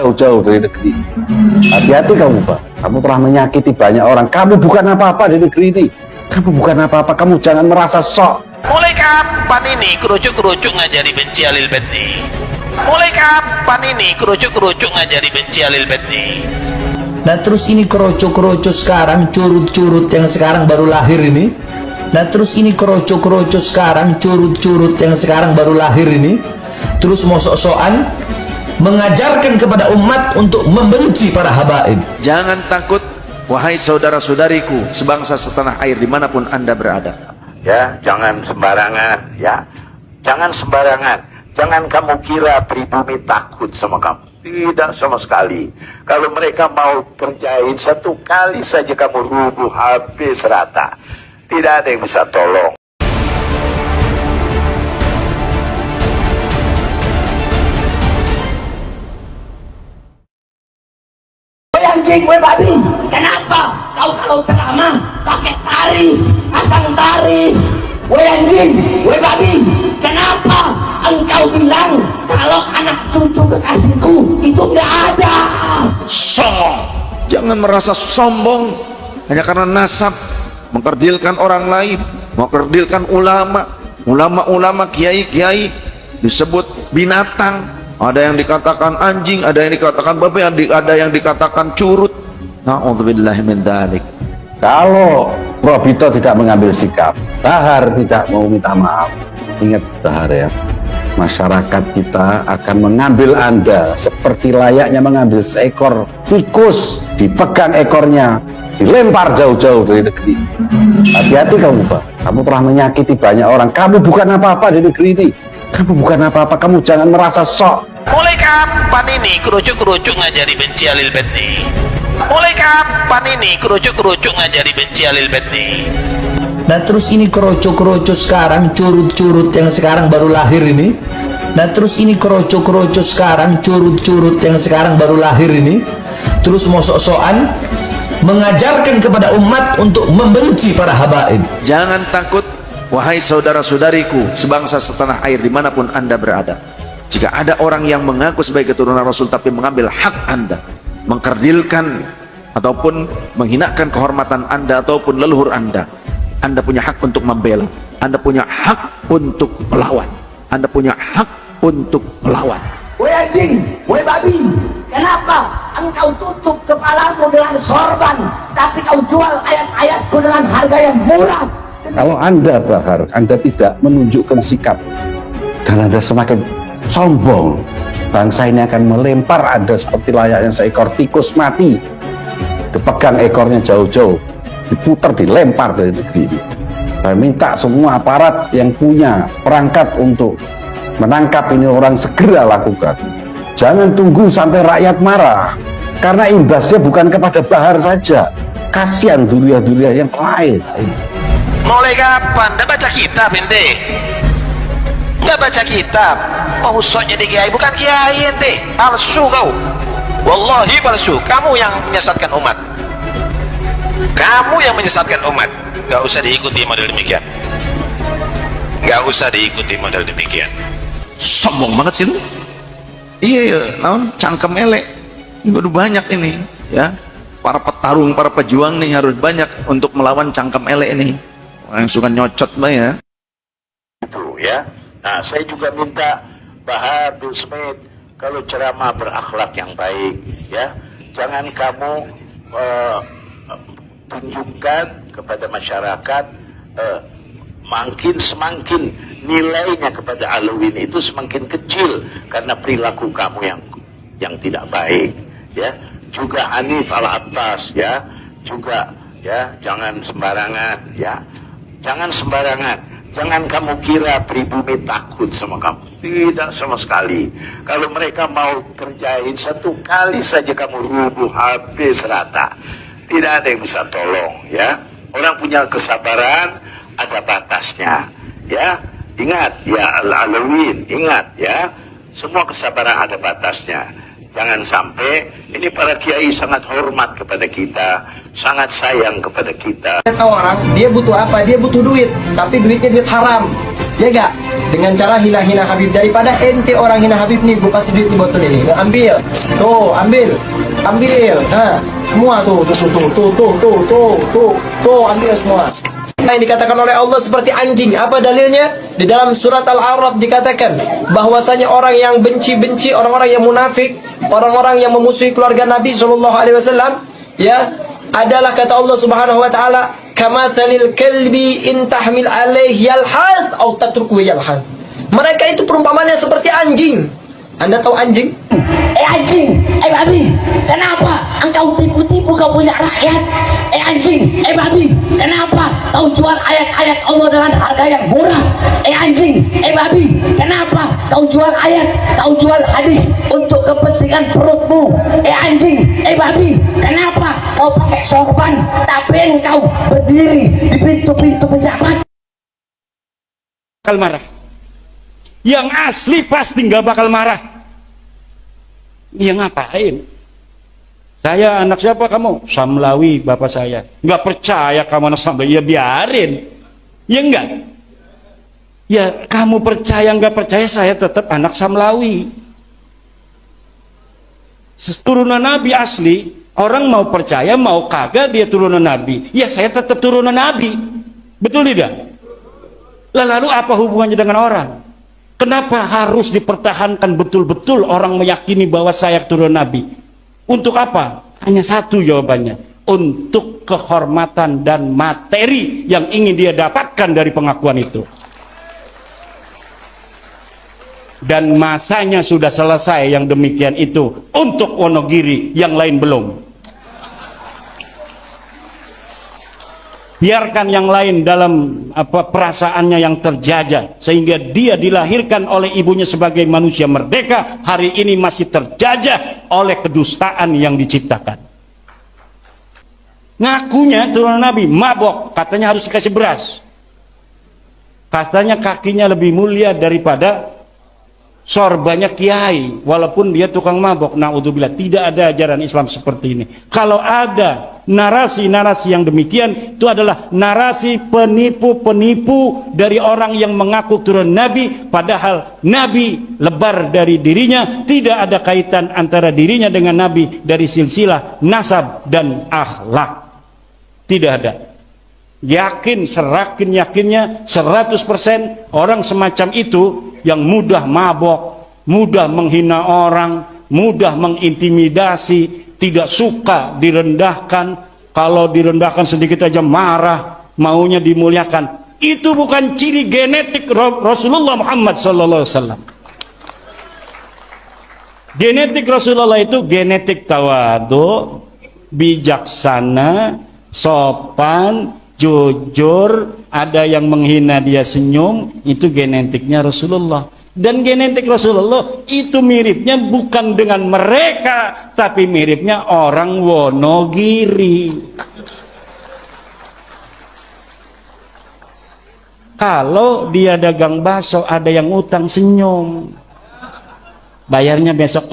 jauh-jauh dari negeri. Hati-hati kamu, Pak. Kamu telah menyakiti banyak orang. Kamu bukan apa-apa di negeri ini. Kamu bukan apa-apa. Kamu jangan merasa sok. Mulai kapan ini kerucuk-kerucuk ngajari benci alil badi? Mulai kapan ini kerucuk-kerucuk ngajari benci alil badi? Nah terus ini kerucuk-kerucuk sekarang, curut-curut yang sekarang baru lahir ini. Nah terus ini kerucuk-kerucuk sekarang, curut-curut yang sekarang baru lahir ini. Terus mau sok-sokan mengajarkan kepada umat untuk membenci para habaib. Jangan takut, wahai saudara-saudariku sebangsa setanah air dimanapun anda berada. Ya, jangan sembarangan, ya. Jangan sembarangan. Jangan kamu kira pribumi takut sama kamu. Tidak sama sekali. Kalau mereka mau kerjain satu kali saja kamu rubuh habis rata. Tidak ada yang bisa tolong. Anjing, gue babi, kenapa kau kalau ceramah pakai tarif, pasang tarif? Gue anjing, gue babi, kenapa engkau bilang kalau anak cucu kekasihku itu tidak ada? Sombong. Jangan merasa sombong hanya karena nasab, mengkerdilkan orang lain, mengkerdilkan ulama, kiai-kiai disebut binatang. Ada yang dikatakan anjing, ada yang dikatakan babi, ada yang dikatakan curut. Na'udzubillahi min dzalik. Kalau Robito tidak mengambil sikap, Bahar tidak mau minta maaf, ingat Bahar ya, masyarakat kita akan mengambil Anda seperti layaknya mengambil seekor tikus, dipegang ekornya, dilempar jauh-jauh dari negeri. Hati-hati kamu, Pak. Kamu telah menyakiti banyak orang. Kamu bukan apa-apa di negeri ini. Kamu bukan apa-apa. Kamu jangan merasa sok. Mulai kapan ini kerucuk-kerucuk ngajari benci alil badi? Mulai kapan ini kerucuk-kerucuk ngajari benci alil badi? Nah terus ini kerucuk-kerucuk sekarang, curut-curut yang sekarang baru lahir ini. Nah terus ini kerucuk-kerucuk sekarang, curut-curut yang sekarang baru lahir ini. Terus mau sok-sokan mengajarkan kepada umat untuk membenci para habaib. Jangan takut, wahai saudara-saudariku sebangsa setanah air dimanapun anda berada. Jika ada orang yang mengaku sebagai keturunan Rasul tapi mengambil hak anda, mengkerdilkan ataupun menghinakan kehormatan anda ataupun leluhur anda punya hak untuk membela, anda punya hak untuk melawan, anda punya hak untuk melawan. Gue anjing, gue babi, kenapa engkau tutup kepalamu dengan sorban, tapi kau jual ayat-ayatku dengan harga yang murah? Kalau Anda, Bahar, Anda tidak menunjukkan sikap dan Anda semakin sombong, bangsa ini akan melempar Anda seperti layaknya seekor tikus mati, dipegang ekornya jauh-jauh, diputar, dilempar dari negeri ini. Saya minta semua aparat yang punya perangkat untuk menangkap ini orang segera lakukan. Jangan tunggu sampai rakyat marah, karena imbasnya bukan kepada Bahar saja, kasihan duriah-duriah yang lain. Mulai kapan? Nggak baca kitab ente? Nggak baca kitab? Mau sok jadi kiai? Bukan kiai ente, palsu kau. Wallahi palsu. Kamu yang menyesatkan umat. Kamu yang menyesatkan umat. Nggak usah diikuti model demikian. Nggak usah diikuti model demikian. Sombong banget sih lu. Iya, naon cangkem elek. Ini udah banyak ini, ya. Para petarung, para pejuang nih harus banyak untuk melawan cangkem elek ini. Yang suka nyocot mbak ya. Itu ya. Nah, saya juga minta Bahar bin Smith kalau ceramah berakhlak yang baik, ya. Jangan kamu tunjukkan kepada masyarakat makin semakin nilainya kepada Alawin itu semakin kecil karena perilaku kamu yang tidak baik, ya. Juga Hanif Al-Abbas, ya. Juga ya, jangan sembarangan, ya. Jangan sembarangan. Jangan kamu kira pribumi takut sama kamu. Tidak sama sekali. Kalau mereka mau kerjain satu kali saja kamu rubuh habis rata. Tidak ada yang bisa tolong, ya. Orang punya kesabaran ada batasnya, ya. Ingat, ya Al-Alawin, ingat, ya. Semua kesabaran ada batasnya. Jangan sampai ini para kiai sangat hormat kepada kita, sangat sayang kepada kita. Tahu orang, dia butuh apa? Dia butuh duit, tapi duitnya duit haram. Ya gak? Dengan cara hina-hina Habib. Daripada ente orang hina Habib nih, gue kasih duit di botol ini. Ambil. Tuh, ambil. Ambil. Nah, semua tuh, ambil semua. Yang dikatakan oleh Allah seperti anjing. Apa dalilnya? Di dalam surat Al-A'raf dikatakan bahwasanya orang yang benci-benci, orang-orang yang munafik, orang-orang yang memusuhi keluarga Nabi SAW, ya, adalah kata Allah Subhanahu wa taala, kamatsalil kalbi in tahmil alaihi yalhaz atau tatruku yalhaz. Mereka itu perumpamannya seperti anjing. Anda tahu anjing? Anjing, babi, kenapa engkau tipu-tipu kau punya rakyat? Anjing, babi, kenapa kau jual ayat-ayat Allah dengan harga yang murah? Anjing, babi, kenapa kau jual ayat, kau jual hadis untuk kepentingan perutmu? Anjing, babi, kenapa kau pakai sorban tapi engkau berdiri di pintu-pintu pejabat? Bakal marah. Yang asli pasti nggak bakal marah. Ya ngapain? Saya anak siapa kamu? Samlawi bapak saya. Nggak percaya kamu anak Samlawi, ya biarin. Ya enggak? Ya kamu percaya nggak percaya, saya tetap anak Samlawi. Turunan Nabi asli. Orang mau percaya mau kagak dia turunan Nabi. Ya saya tetap turunan Nabi. Betul tidak? Lalu apa hubungannya dengan orang? Kenapa harus dipertahankan betul-betul orang meyakini bahwa saya turun Nabi? Untuk apa? Hanya satu jawabannya. Untuk kehormatan dan materi yang ingin dia dapatkan dari pengakuan itu. Dan masanya sudah selesai yang demikian itu untuk Wonogiri, yang lain belum. Biarkan yang lain dalam perasaannya yang terjajah, sehingga dia dilahirkan oleh ibunya sebagai manusia merdeka, hari ini masih terjajah oleh kedustaan yang diciptakan. Ngakunya turunan Nabi, mabok, katanya harus dikasih beras, katanya kakinya lebih mulia daripada sorbannya kiai, walaupun dia tukang mabok. Na'udzubillah, tidak ada ajaran Islam seperti ini. Kalau ada narasi-narasi yang demikian, itu adalah narasi penipu-penipu dari orang yang mengaku turun Nabi, padahal Nabi lebar dari dirinya, tidak ada kaitan antara dirinya dengan Nabi dari silsilah nasab dan akhlak. Tidak ada. Yakin, serakin yakinnya 100% orang semacam itu yang mudah mabok, mudah menghina orang, mudah mengintimidasi, tidak suka direndahkan, kalau direndahkan sedikit aja marah, maunya dimuliakan. Itu bukan ciri genetik Rasulullah Muhammad SAW. Genetik Rasulullah itu genetik tawadu, bijaksana, sopan, jujur, ada yang menghina dia senyum, itu genetiknya Rasulullah. Dan genetik Rasulullah itu miripnya bukan dengan mereka, tapi miripnya orang Wonogiri. Kalau dia dagang bakso, ada yang utang senyum, bayarnya besok.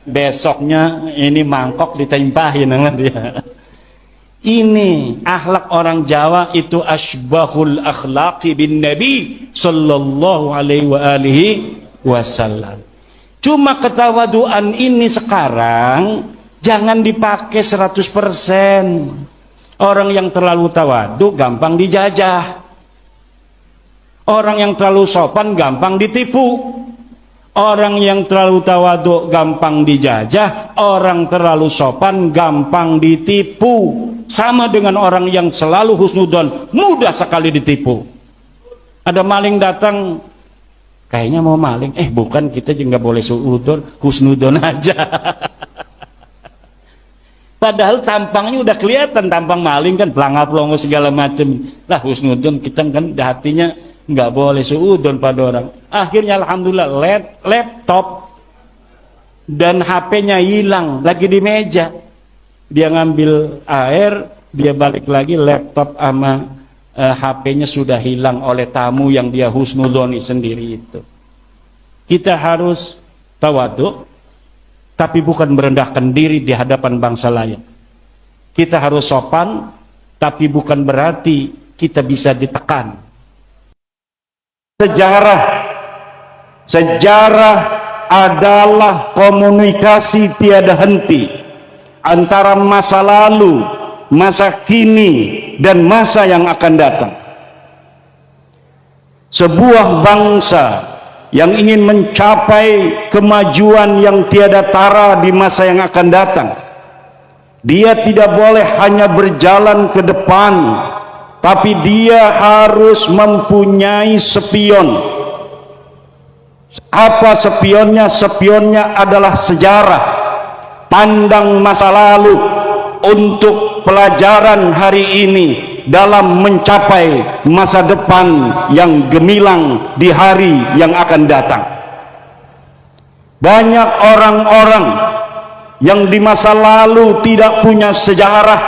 Besoknya ini mangkok ditempahin sama dia. Ini akhlak orang Jawa, itu asbahul akhlaqi bin Nabi sallallahu alaihi wasallam. Cuma ketawaduan ini sekarang jangan dipakai 100%. Orang yang terlalu tawadu gampang dijajah. Orang yang terlalu sopan gampang ditipu. Orang yang terlalu tawadu gampang dijajah, orang terlalu sopan gampang ditipu. Sama dengan orang yang selalu husnudon, mudah sekali ditipu. Ada maling datang, kayaknya mau maling, bukan, kita juga nggak boleh suudon, husnudon aja. Padahal tampangnya udah kelihatan, tampang maling kan pelangap-pelongo segala macam. Lah husnudon kita kan hatinya nggak boleh suudon pada orang. Akhirnya alhamdulillah laptop dan HP-nya hilang, lagi di meja. Dia ngambil air, dia balik lagi, laptop sama HP-nya sudah hilang oleh tamu yang dia husnudoni sendiri itu. Kita harus tawadu, tapi bukan merendahkan diri di hadapan bangsa lain. Kita harus sopan, tapi bukan berarti kita bisa ditekan. sejarah. Sejarah adalah komunikasi tiada henti antara masa lalu, masa kini, dan masa yang akan datang. Sebuah bangsa yang ingin mencapai kemajuan yang tiada tara di masa yang akan datang, dia tidak boleh hanya berjalan ke depan, tapi dia harus mempunyai spion. Apa spionnya? Spionnya adalah sejarah, pandang masa lalu untuk pelajaran hari ini dalam mencapai masa depan yang gemilang di hari yang akan datang. Banyak orang-orang yang di masa lalu tidak punya sejarah,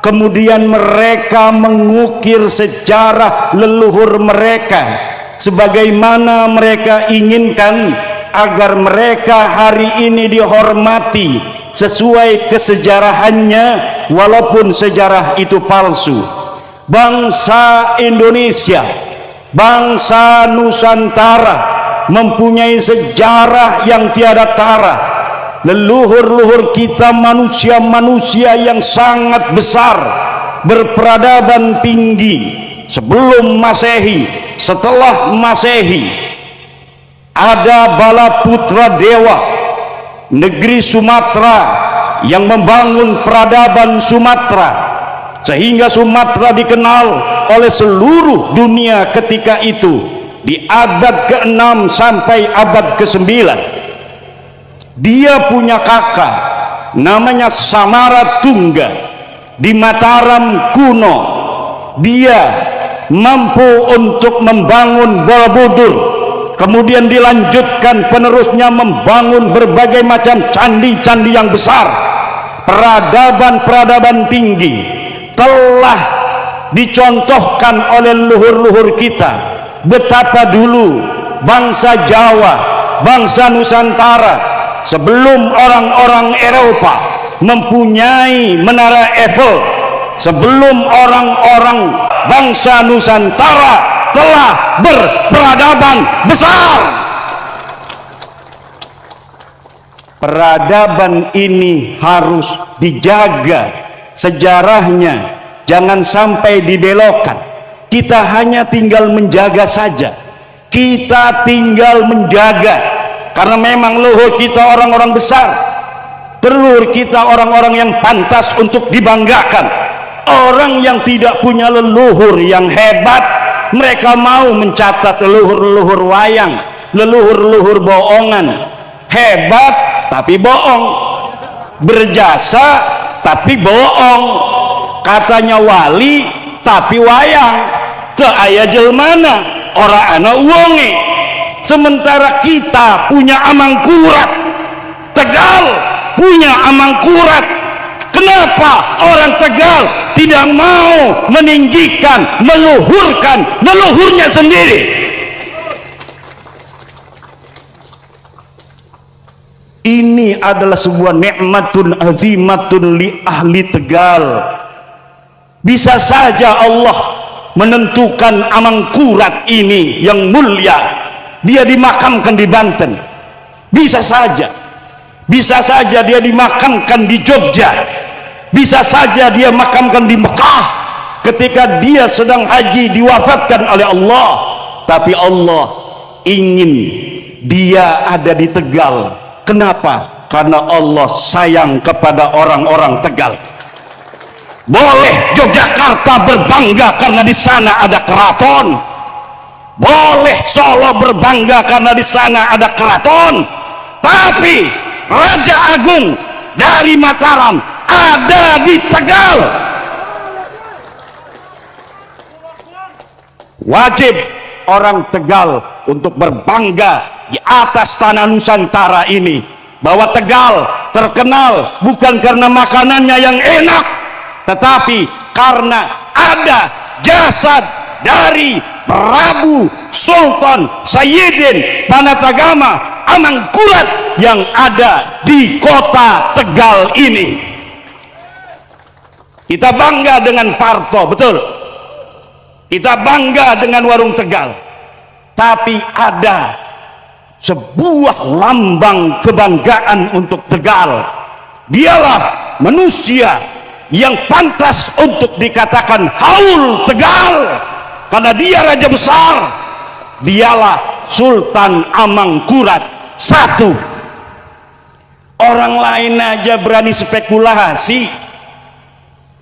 kemudian mereka mengukir sejarah leluhur mereka sebagaimana mereka inginkan agar mereka hari ini dihormati sesuai kesejarahannya, walaupun sejarah itu palsu. Bangsa Indonesia, bangsa Nusantara mempunyai sejarah yang tiada tara. Leluhur-leluhur kita manusia-manusia yang sangat besar, berperadaban tinggi. Sebelum Masehi, setelah Masehi, ada bala putra dewa negeri Sumatera yang membangun peradaban Sumatera, sehingga Sumatera dikenal oleh seluruh dunia ketika itu di abad ke-6 sampai abad ke-9. Dia punya kakak namanya Samaratungga di Mataram kuno. Dia mampu untuk membangun Borobudur, kemudian dilanjutkan penerusnya membangun berbagai macam candi-candi yang besar. Peradaban-peradaban tinggi telah dicontohkan oleh leluhur-leluhur kita. Betapa dulu bangsa Jawa, bangsa Nusantara sebelum orang-orang Eropa mempunyai menara Eiffel, sebelum orang-orang bangsa Nusantara telah berperadaban besar. Peradaban ini harus dijaga sejarahnya, jangan sampai dibelokkan. Kita hanya tinggal menjaga saja, kita tinggal menjaga, karena memang leluhur kita orang-orang besar, leluhur kita orang-orang yang pantas untuk dibanggakan. Orang yang tidak punya leluhur yang hebat, mereka mau mencatat leluhur-leluhur wayang, leluhur-leluhur bohongan. Hebat tapi bohong, berjasa tapi bohong, katanya wali tapi wayang. Teu aya jelmana ora ana uonge. Sementara kita punya Amangkurat, Tegal punya Amangkurat. Kenapa orang Tegal tidak mau meninggikan, meluhurkan leluhurnya sendiri? Ini adalah sebuah nikmatun azimatun li ahli Tegal. Bisa saja Allah menentukan Amangkurat ini yang mulia, dia dimakamkan di Banten. Bisa saja dia dimakamkan di Jogja, bisa saja dia makamkan di Mekah ketika dia sedang haji diwafatkan oleh Allah. Tapi Allah ingin dia ada di Tegal. Kenapa? Karena Allah sayang kepada orang-orang Tegal. Boleh Yogyakarta berbangga karena di sana ada keraton, boleh Solo berbangga karena di sana ada keraton, tapi Raja Agung dari Mataram ada di Tegal. Wajib orang Tegal untuk berbangga di atas tanah Nusantara ini, bahwa Tegal terkenal bukan karena makanannya yang enak, tetapi karena ada jasad dari Prabu Sultan Sayyidin Panatagama Amangkurat yang ada di kota Tegal ini. Kita bangga dengan Parto, betul. Kita bangga dengan warung Tegal. tapi ada sebuah lambang kebanggaan untuk Tegal. Dialah manusia yang pantas untuk dikatakan Haul Tegal, karena dia raja besar. Dialah Sultan Amangkurat I. Orang lain aja berani spekulasi,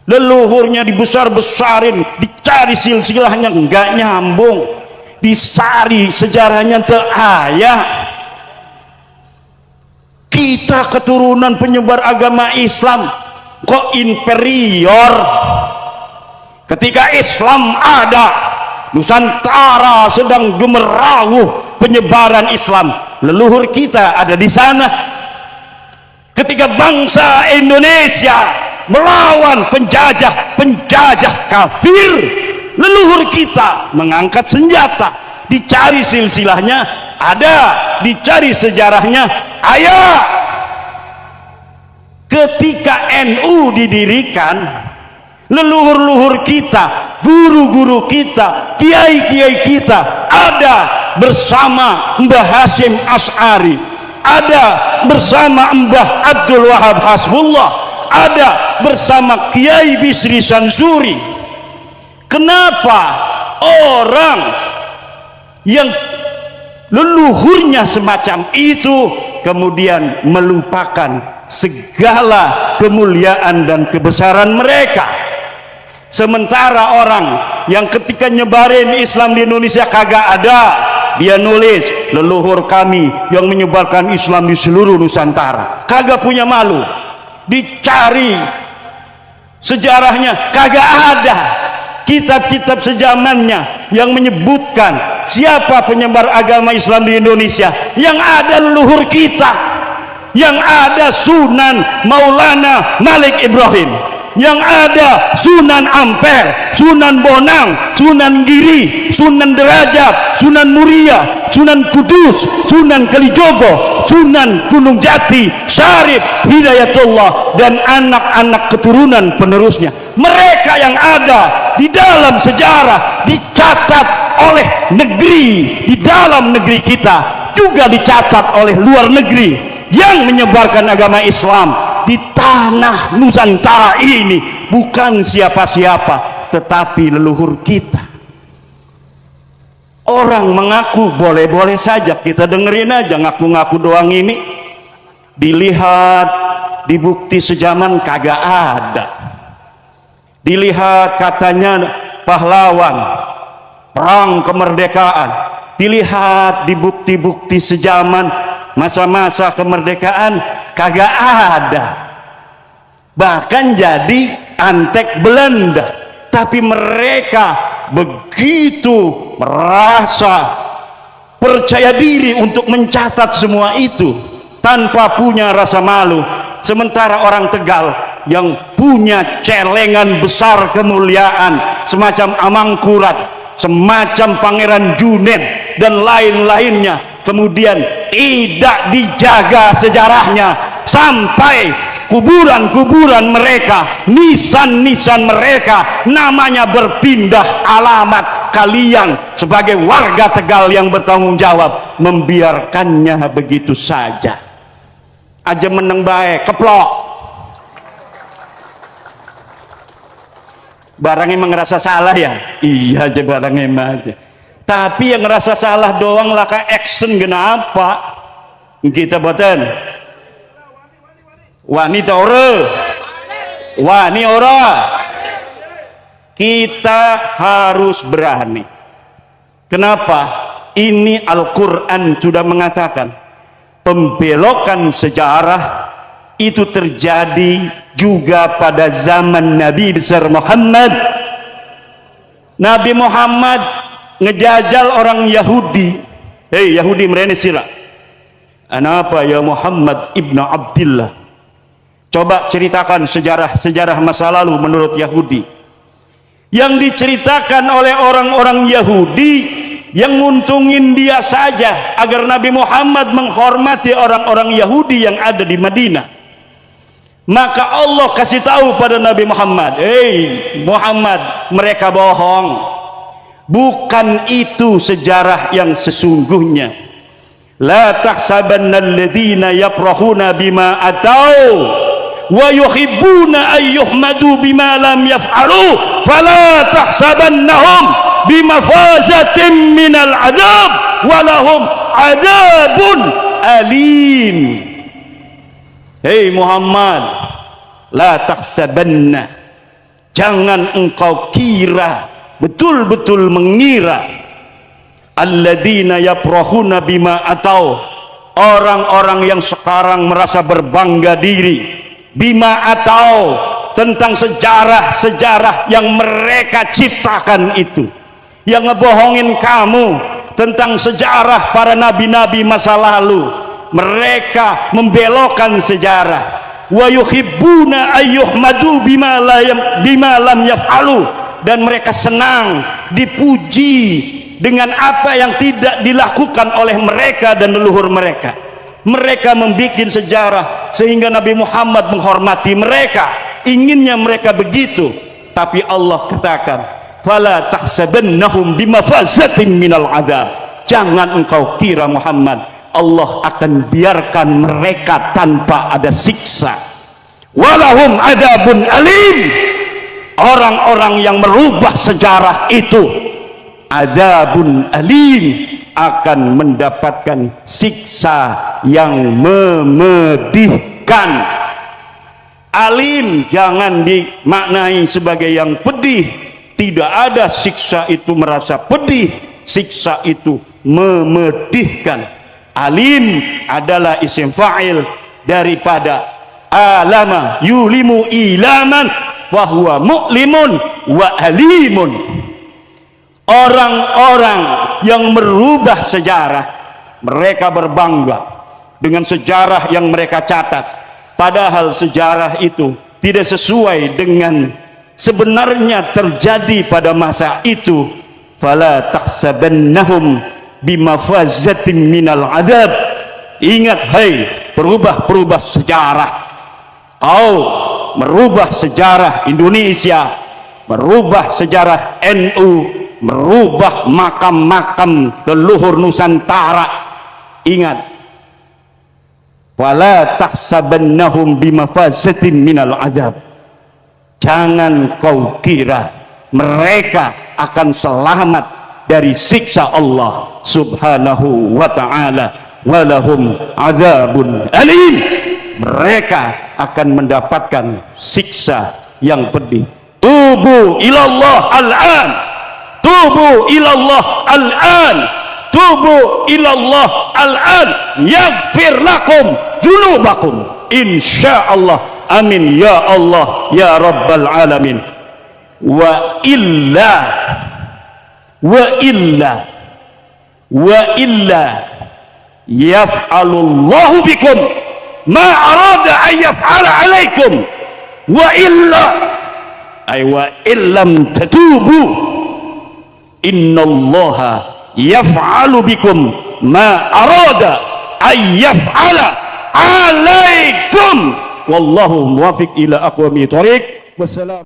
leluhurnya dibesar-besarin, dicari silsilahnya enggak nyambung, disari sejarahnya ayah. Kita keturunan penyebar agama Islam kok inferior? Ketika Islam ada, Nusantara sedang gemerawuh penyebaran Islam, leluhur kita ada di sana. Ketika bangsa Indonesia melawan penjajah kafir, leluhur kita mengangkat senjata. Dicari silsilahnya ada, dicari sejarahnya ayah. Ketika NU didirikan, leluhur-leluhur kita, guru-guru kita, kiai-kiai kita ada bersama Mbah Hasyim Asy'ari, ada bersama Mbah Abdul Wahab Hasbullah, ada bersama Kiai Bisri Sansuri. Kenapa orang yang leluhurnya semacam itu kemudian melupakan segala kemuliaan dan kebesaran mereka? Sementara orang yang ketika nyebarin Islam di Indonesia kagak ada, dia nulis leluhur kami yang menyebarkan Islam di seluruh Nusantara, kagak punya malu. Dicari sejarahnya kagak ada, kitab-kitab sejamannya yang menyebutkan siapa penyebar agama Islam di Indonesia. Yang ada leluhur kita, yang ada Sunan Maulana Malik Ibrahim, yang ada Sunan Ampel, Sunan Bonang, Sunan Giri, Sunan Derajat, Sunan Muria, Sunan Kudus, Sunan Kalijogo, Sunan Gunung Jati, Syarif Hidayatullah, dan anak-anak keturunan penerusnya. Mereka yang ada di dalam sejarah dicatat oleh negeri, di dalam negeri kita juga dicatat oleh luar negeri yang menyebarkan agama Islam di tanah Nusantara ini. Bukan siapa-siapa, tetapi leluhur kita. Orang mengaku boleh-boleh saja, kita dengerin aja, ngaku-ngaku doang ini. Dilihat di bukti sejaman kagak ada. Dilihat katanya pahlawan perang kemerdekaan, dilihat di bukti-bukti sejaman masa-masa kemerdekaan kagak ada. Bahkan jadi antek Belanda. Tapi mereka begitu merasa percaya diri untuk mencatat semua itu tanpa punya rasa malu. Sementara orang Tegal yang punya celengan besar kemuliaan semacam Amangkurat, semacam Pangeran Juned dan lain-lainnya, kemudian tidak dijaga sejarahnya sampai kuburan-kuburan mereka, nisan-nisan mereka namanya berpindah alamat. Kalian sebagai warga Tegal yang bertanggung jawab membiarkannya begitu saja. Aja meneng baik keplok. Barang emang ngerasa salah ya? Iya aja barang emang aja. Tapi yang ngerasa salah doang lah ke action kenapa? Kita boten. Wanita ora. Kita harus berani. Kenapa? Ini Al-Quran sudah mengatakan pembelokan sejarah itu terjadi juga pada zaman Nabi besar Muhammad. Nabi Muhammad ngejajal orang Yahudi. Hei Yahudi merene sila. Anapa ya Muhammad ibnu Abdillah? Coba ceritakan sejarah masa lalu menurut Yahudi. Yang diceritakan oleh orang-orang Yahudi yang nguntungin dia saja agar Nabi Muhammad menghormati orang-orang Yahudi yang ada di Madinah. Maka Allah kasih tahu pada Nabi Muhammad, "Hei Muhammad, mereka bohong. Bukan itu sejarah yang sesungguhnya. La tahsabanna alladhina yafrahuna bima atau wa yuhibbuna ay yuhmadu bima lam yaf'alu fala tahsabannahum bimafazatin minal adab walahum adabun alim. Hei Muhammad, la tahsabanna, jangan engkau kira, betul-betul mengira, alladzina yafrahuna bima atau, orang-orang yang sekarang merasa berbangga diri, bima atau, tentang sejarah-sejarah yang mereka ciptakan itu, yang ngebohongin kamu tentang sejarah para nabi-nabi masa lalu. Mereka membelokkan sejarah. Wa yuhibbuna ayyuhmadu bima lam yaf'alu, dan mereka senang dipuji dengan apa yang tidak dilakukan oleh mereka dan leluhur mereka. Mereka membuat sejarah sehingga Nabi Muhammad menghormati mereka, inginnya mereka begitu. Tapi Allah katakan, fala tahsabannahum bimafazatin minal adab, jangan engkau kira Muhammad Allah akan biarkan mereka tanpa ada siksa. Walahum adabun alim, orang-orang yang merubah sejarah itu, adabun alim, akan mendapatkan siksa yang memedihkan. Alim jangan dimaknai sebagai yang pedih. Tidak ada siksa itu merasa pedih, siksa itu memedihkan. Alim adalah isim fa'il daripada alama yulimu ilaman fahuwa mu'limun wa alimun. Orang-orang yang merubah sejarah, mereka berbangga dengan sejarah yang mereka catat, padahal sejarah itu tidak sesuai dengan sebenarnya terjadi pada masa itu. Fala tahsabannahum bimafazatin minal adab. Ingat, hai perubah sejarah, kau merubah sejarah Indonesia, merubah sejarah NU, merubah makam-makam leluhur Nusantara. Ingat, wala tahsabannahum bimafazatin minal adab, jangan kau kira mereka akan selamat dari siksa Allah subhanahu wa ta'ala. Walahum adzabun alim, mereka akan mendapatkan siksa yang pedih. Tubu ilallah al-an, tubu ilallah al-an, tubu ilallah al-an, yaghfir lakum dzunubakum insyaallah. Amin ya Allah ya rabbal alamin. Wa illa yaf'alullahu bikum ma arada an yaf'ala alaikum wa illa ay wa illam tatubu innallaha yaf'alu bikum ma arada an yaf'ala alaikum wallahu muwaffiq ila aqwamit thoriq. Wassalam.